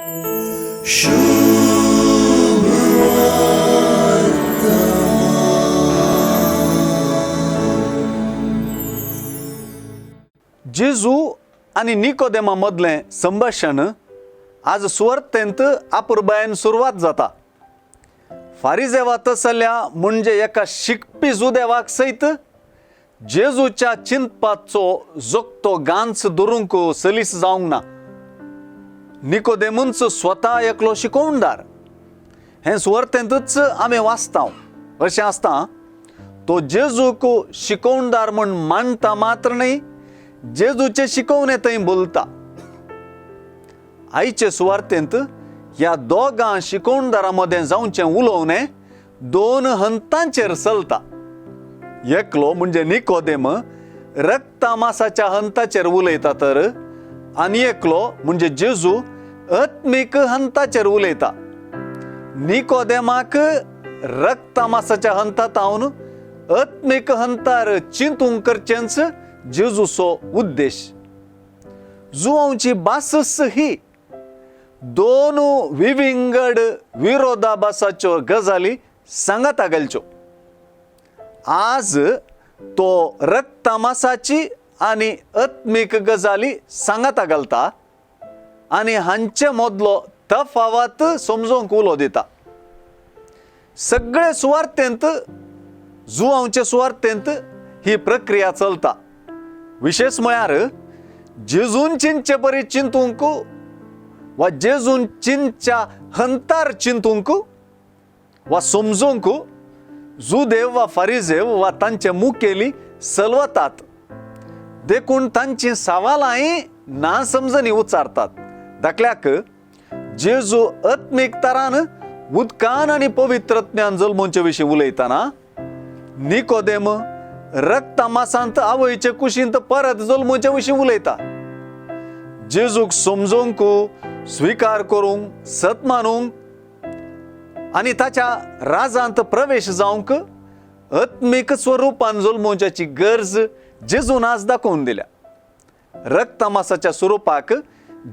जेजू आणि निकोदेमा मधले संभाषण आज सुवार्तेंत अपुर्बायन सुरुवात जाता. फारिजेवा तसल्या म्हणजे एका शिकपी जुदेवाक सयत जेजूच्या चिंतपाचो जोगतो गांच दुरूंक सलीस जावंक ना. निकोदेमूंच स्वता एकलो शिकोवणदार हें सुवार्तेंतच आमी वाचता. अशें आसता तो जेजूक शिकोवणदार म्हण मानता मात्र न्ही, जेजूचे शिकवणे थंय बोलता. आईचे सुवार्तेंत ह्या दोगां शिकोवणदारां मदें जावचें उलोवणें दोन हंतांचेर चलता. एकलो म्हणजे निकोदेम रक्ता मासाच्या हंताचेर उलयता तर आनी एकलो म्हणजे जेजू आत्मीक हंताचेर उलयता. निकोदेमाक रक्ता मासाच्या हंतांतावन आत्मीक हंतार चिंतूंक करचेंच जेजूचो उद्देश. जुआंवची बासस ही दोन विविंगड विरोधाभासाच्यो गजाली सांगाता गेलच्यो. आज तो रक्तमासाची आनी आत्मीक गजाली सांगाता घालता आनी हांचे मदलो तफावत समजोवंक उलो दिता. सगळे सुवार्तेंत जुआंवचे सुवार्तेंत ही प्रक्रिया चलता. विशेष म्हळ्यार जेजून चिंतचे परी चिंतूंक वा जेजून चिंतच्या हंतार चिंतूंक वा समजोवंक जुदेव वा फारिजेव वा तांचे मुखेली सलवतात. देखून तांची सवालांय ना समजणी उच्चारतात. दाखल्याक जेजू आत्मीक तरान उदकान आनी पवित्रत्म्यान जल्मोवचे विशीं उलयतना निकोदेम रक्तमासांत आवयचे कुशींत परत जल्मोवचे विशीं उलयता. जेजूक समजोवंक, स्विकार करूंक, सतमानूंक आनी ताच्या राजांत प्रवेश जावंक आत्मीक स्वरुपान जल्मोवच्याची गरज जेजून आज दाखोवन दिल्या. रक्तमासाच्या स्वरुपाक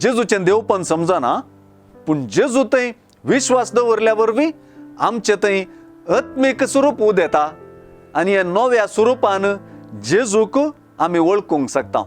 जेजूचें देवपण समजना, पूण जेजू थंय विश्वास दवरल्या वरवीं आमचे थंय आत्मीक स्वरूप उदेता आनी ह्या नव्या स्वरुपान जेजूक आमी वळखूंक शकता.